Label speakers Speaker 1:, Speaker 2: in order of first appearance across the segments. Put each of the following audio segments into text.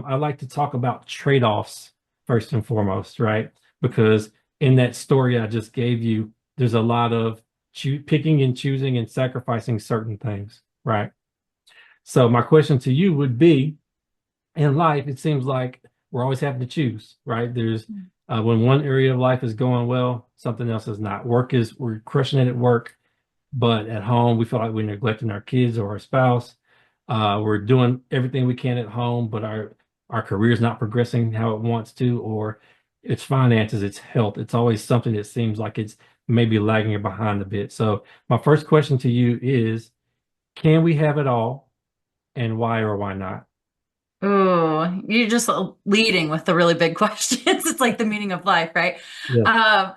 Speaker 1: I like to talk about trade-offs first and foremost, right? Because in that story I just gave you, there's a lot of picking and choosing and sacrificing certain things, right? So my question to you would be, in life, it seems like we're always having to choose, right? There's when one area of life is going well, something else is not. We're crushing it at work, but at home we feel like we're neglecting our kids or our spouse. We're doing everything we can at home, but our career is not progressing how it wants to, or it's finances, it's health. It's always something that seems like it's maybe lagging behind a bit. So my first question to you is, can we have it all, and why or why not?
Speaker 2: Oh, you're just leading with the really big questions. It's like the meaning of life, right?
Speaker 1: Yes.
Speaker 2: Um,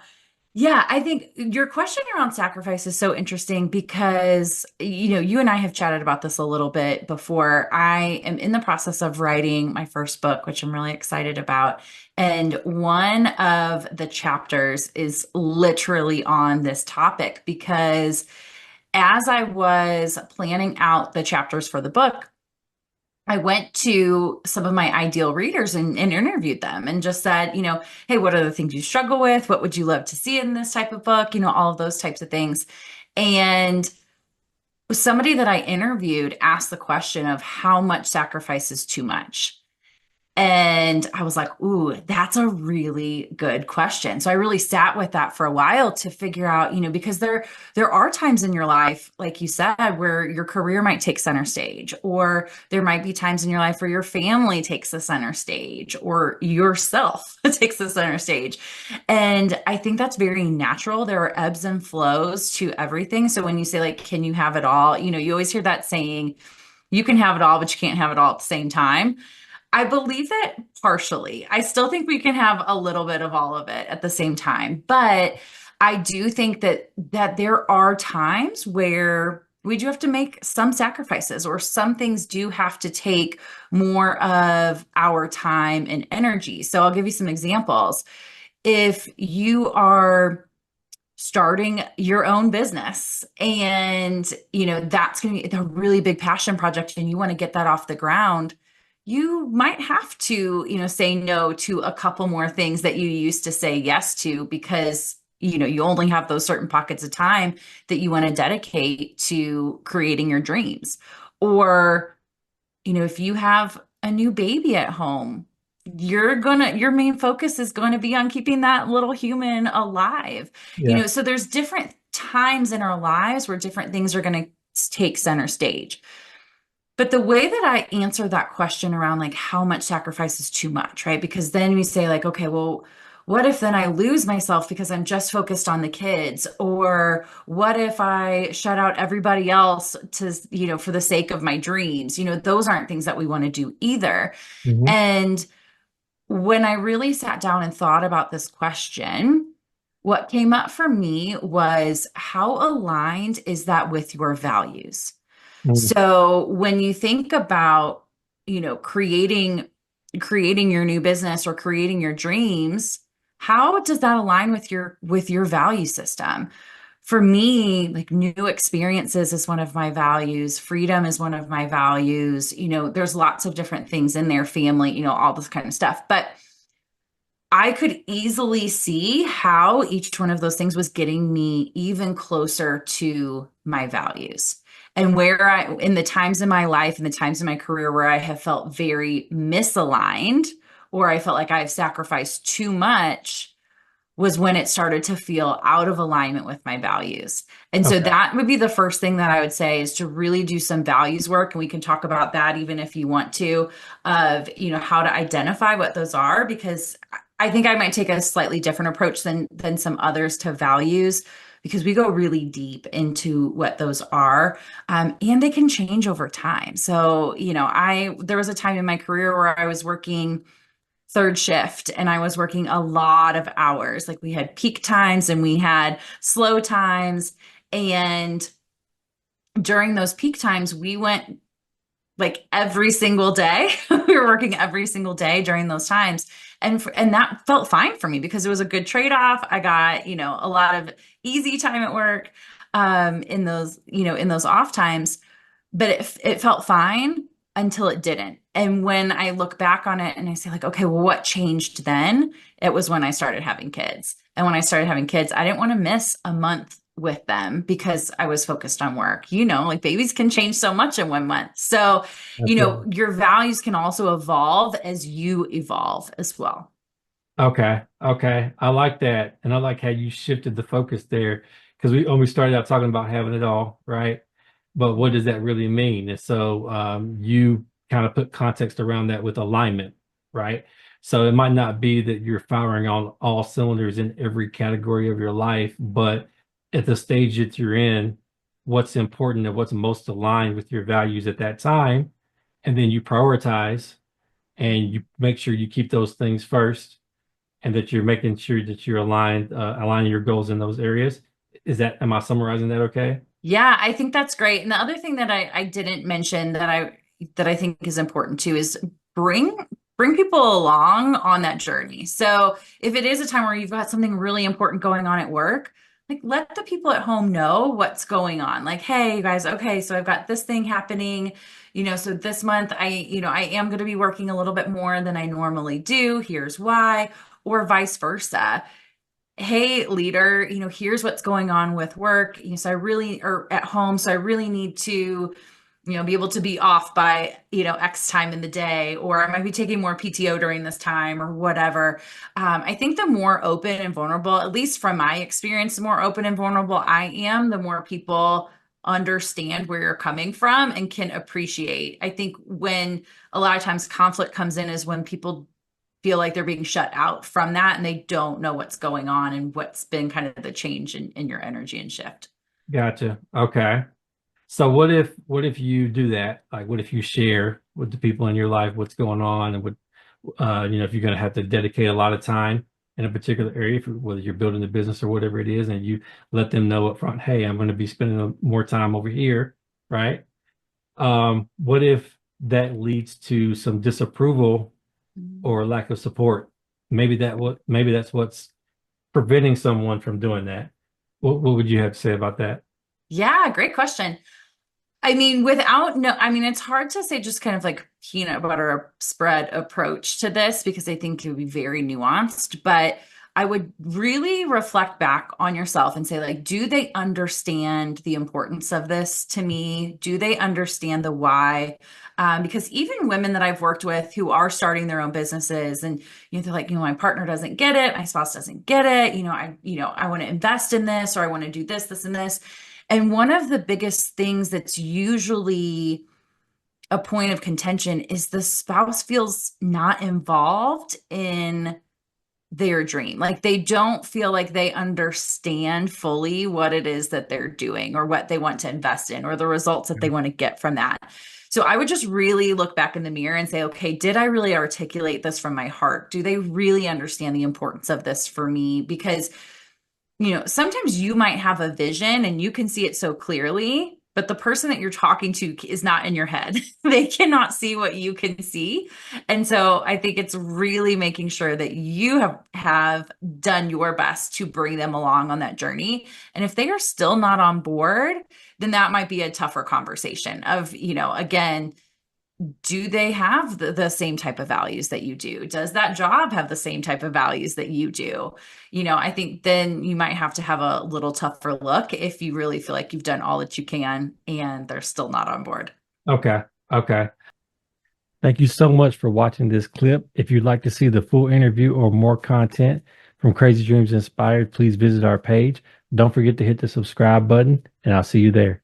Speaker 2: yeah, I think your question around sacrifice is so interesting because, you and I have chatted about this a little bit before. I am in the process of writing my first book, which I'm really excited about. And one of the chapters is literally on this topic because as I was planning out the chapters for the book, I went to some of my ideal readers and interviewed them and just said, hey, what are the things you struggle with? What would you love to see in this type of book? All of those types of things. And somebody that I interviewed asked the question of how much sacrifice is too much. And I was like, ooh, that's a really good question. So I really sat with that for a while to figure out, because there are times in your life, like you said, where your career might take center stage, or there might be times in your life where your family takes the center stage, or yourself takes the center stage. And I think that's very natural. There are ebbs and flows to everything. So when you say like, can you have it all? You always hear that saying, you can have it all, but you can't have it all at the same time. I believe that partially. I still think we can have a little bit of all of it at the same time, but I do think that there are times where we do have to make some sacrifices or some things do have to take more of our time and energy. So I'll give you some examples. If you are starting your own business and that's going to be a really big passion project and you want to get that off the ground, you might have to say no to a couple more things that you used to say yes to because you only have those certain pockets of time that you want to dedicate to creating your dreams. Or if you have a new baby at home, your main focus is going to be on keeping that little human alive.
Speaker 1: Yeah.
Speaker 2: So there's different times in our lives where different things are going to take center stage. But the way that I answer that question around like how much sacrifice is too much, right? Because then we say like, okay, well, what if then I lose myself because I'm just focused on the kids? Or what if I shut out everybody else to, for the sake of my dreams? Those aren't things that we want to do either.
Speaker 1: Mhm.
Speaker 2: And when I really sat down and thought about this question, what came up for me was how aligned is that with your values?
Speaker 1: Mhm.
Speaker 2: So when you think about, creating your new business or creating your dreams, how does that align with your value system? For me, like new experiences is one of my values, freedom is one of my values. There's lots of different things in there, family, all this kind of stuff. But I could easily see how each one of those things was getting me even closer to my values. And in the times in my life and the times in my career where I have felt very misaligned, or I felt like I've sacrificed too much, was when it started to feel out of alignment with my values. And so
Speaker 1: Okay.
Speaker 2: that would be the first thing that I would say is to really do some values work. And we can talk about that even if you want to, of, how to identify what those are, because I think I might take a slightly different approach than some others to values because we go really deep into what those are, and they can change over time. So, I there was a time in my career where I was working third shift and I was working a lot of hours. Like we had peak times and we had slow times. And during those peak times, we went like every single day. We were working every single day during those times. And that felt fine for me because it was a good trade-off. I got, a lot of easy time at work in those off times, but it felt fine. until it didn't. And when I look back on it and I say, like, okay, well, what changed then? It was when I started having kids. And when I started having kids, I didn't want to miss a month with them because I was focused on work. Like babies can change so much in 1 month. So,
Speaker 1: That's right.
Speaker 2: your values can also evolve as you evolve as well.
Speaker 1: Okay. Okay. I like that. And I like how you shifted the focus there because when we started out talking about having it all, right? But what does that really mean? And so you kind of put context around that with alignment, right? So it might not be that you're firing on all cylinders in every category of your life, but at the stage that you're in, what's important and what's most aligned with your values at that time, and then you prioritize and you make sure you keep those things first and that you're making sure that you're aligning your goals in those areas. Am I summarizing that okay?
Speaker 2: Yeah, I think that's great. And the other thing that I didn't mention that I think is important too is bring bring people along on that journey. So if it is a time where you've got something really important going on at work, like let the people at home know what's going on. Like, hey, you guys, okay, so I've got this thing happening. So this month I am going to be working a little bit more than I normally do. Here's why, or vice versa. Hey, leader, here's what's going on with work. So I really, or at home, so I really need to, be able to be off by, X time in the day, or I might be taking more PTO during this time or whatever. I think the more open and vulnerable, at least from my experience, the more open and vulnerable I am, the more people understand where you're coming from and can appreciate. I think when a lot of times conflict comes in is when people feel like they're being shut out from that and they don't know what's going on and what's been kind of the change in your energy and shift.
Speaker 1: Gotcha. Okay. So what if you do that? Like what if you share with the people in your life what's going on and if you're going to have to dedicate a lot of time in a particular area, whether you're building a business or whatever it is, and you let them know up front, hey, I'm going to be spending more time over here, right? What if that leads to some disapproval or lack of support? Maybe that's what's preventing someone from doing that. What would you have to say about that?
Speaker 2: Yeah, great question. I mean, without no, I mean, it's hard to say just kind of like peanut butter spread approach to this because I think it would be very nuanced, but I would really reflect back on yourself and say, like, do they understand the importance of this to me? Do they understand the why? Because even women that I've worked with who are starting their own businesses and they're like, my partner doesn't get it, my spouse doesn't get it, I want to invest in this or I want to do this, this, and this. And one of the biggest things that's usually a point of contention is the spouse feels not involved in their dream. Like they don't feel like they understand fully what it is that they're doing or what they want to invest in or the results that they want to get from that. So I would just really look back in the mirror and say, okay, did I really articulate this from my heart? Do they really understand the importance of this for me? Because sometimes you might have a vision and you can see it so clearly, but the person that you're talking to is not in your head. They cannot see what you can see. And so I think it's really making sure that you have done your best to bring them along on that journey. And if they are still not on board, then that might be a tougher conversation of, again, do they have the same type of values that you do? Does that job have the same type of values that you do? I think then you might have to have a little tougher look if you really feel like you've done all that you can and they're still not on board.
Speaker 1: Okay. Okay. Thank you so much for watching this clip. If you'd like to see the full interview or more content from Crazy Dreams Inspired, please visit our page. Don't forget to hit the subscribe button, and I'll see you there.